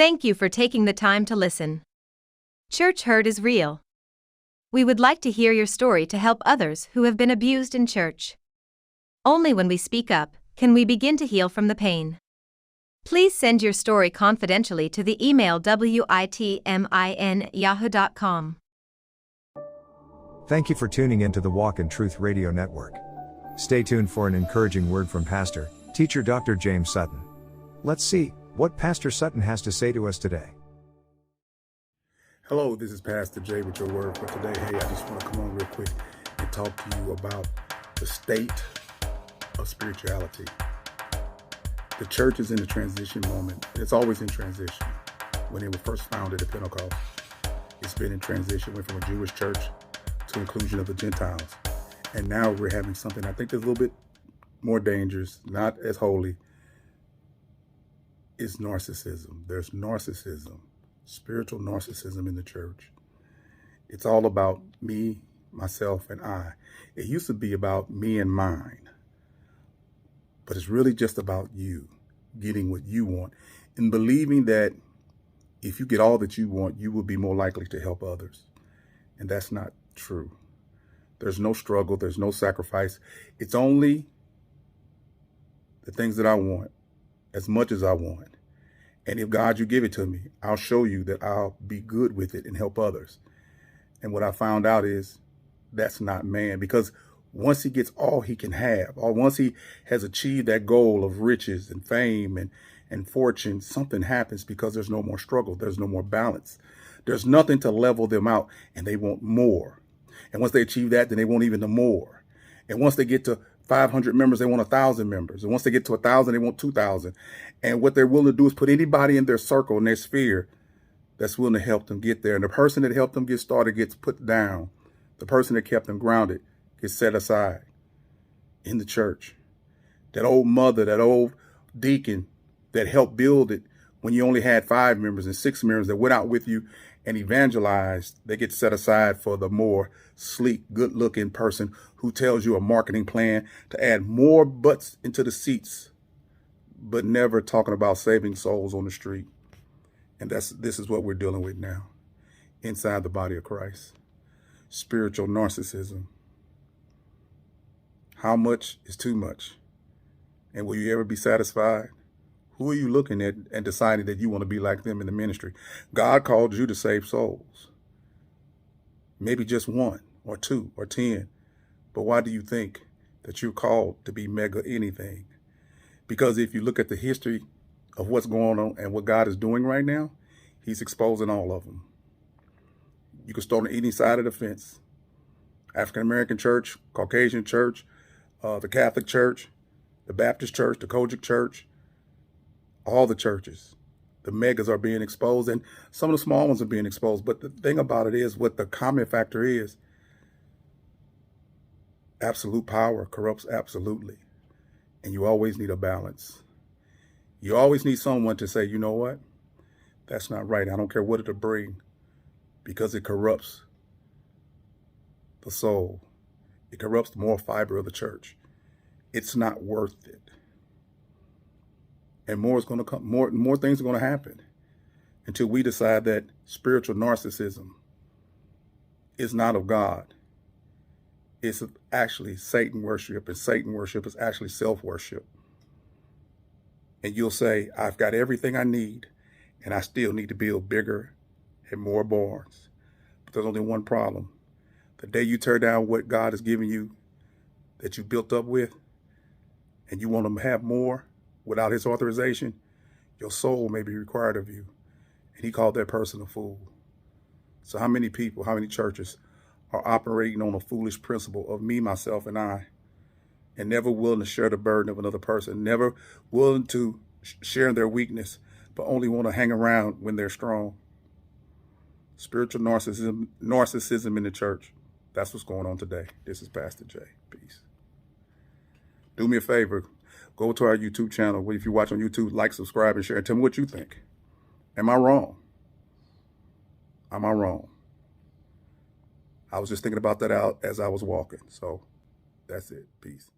Thank you for taking the time to listen. Church hurt is real. We would like to hear your story to help others who have been abused in church. Only when we speak up can we begin to heal from the pain. Please send your story confidentially to the email witmin@yahoo.com. Thank you for tuning into the Walk in Truth Radio Network. Stay tuned for an encouraging word from Pastor, Teacher Dr. James Sutton. Let's see what Pastor Sutton has to say to us today. Hello, this is Pastor Jay with your word for today. Hey, I just want to come on real quick and talk to you about the state of spirituality. The church is in a transition moment. It's always in transition. When it was first founded at Pentecost, it's been in transition. Went from a Jewish church to inclusion of the Gentiles. And now we're having something I think that's a little bit more dangerous, not as holy. It's narcissism. There's narcissism, spiritual narcissism in the church. It's all about me, myself, and I. It used to be about me and mine, but it's really just about you getting what you want and believing that if you get all that you want, you will be more likely to help others. And that's not true. There's no struggle. There's no sacrifice. It's only the things that I want, as much as I want. And if God, you give it to me, I'll show you that I'll be good with it and help others. And what I found out is that's not man, because once he gets all he can have, or once he has achieved that goal of riches and fame and fortune, something happens because there's no more struggle. There's no more balance. There's nothing to level them out, and they want more. And once they achieve that, then they want even the more. And once they get to 500 members, they want 1,000 members. And once they get to 1,000, they want 2,000. And what they're willing to do is put anybody in their circle, in their sphere, that's willing to help them get there. And the person that helped them get started gets put down. The person that kept them grounded gets set aside in the church. That old mother, that old deacon that helped build it when you only had 5 members and 6 members that went out with you and evangelized, they get set aside for the more sleek, good-looking person who tells you a marketing plan to add more butts into the seats, but never talking about saving souls on the street. And this is what we're dealing with now inside the body of Christ. Spiritual narcissism. How much is too much? And will you ever be satisfied? Who are you looking at and deciding that you want to be like them in the ministry? God called you to save souls. Maybe just 1 or 2 or 10. But why do you think that you're called to be mega anything? Because if you look at the history of what's going on and what God is doing right now, he's exposing all of them. You can start on any side of the fence. African-American church, Caucasian church, the Catholic church, the Baptist church, the Kojic church, all the churches. The megas are being exposed, and some of the small ones are being exposed. But the thing about it is, what the common factor is, absolute power corrupts absolutely. And you always need a balance. You always need someone to say, you know what? That's not right. I don't care what it'll bring, because it corrupts the soul. It corrupts the moral fiber of the church. It's not worth it. And more is going to come. More things are going to happen until we decide that spiritual narcissism is not of God. It's actually Satan worship, and Satan worship is actually self-worship. And you'll say, I've got everything I need, and I still need to build bigger and more barns. But there's only one problem. The day you tear down what God has given you, that you built up with, and you want to have more without his authorization, your soul may be required of you. And he called that person a fool. So how many people, how many churches are operating on a foolish principle of me, myself, and I, and never willing to share the burden of another person, never willing to share their weakness, but only want to hang around when they're strong? Spiritual narcissism in the church. That's what's going on today. This is Pastor Jay. Peace. Do me a favor. Go to our YouTube channel. If you watch on YouTube, like, subscribe, and share. And tell me what you think. Am I wrong? Am I wrong? I was just thinking about that out as I was walking. So that's it. Peace.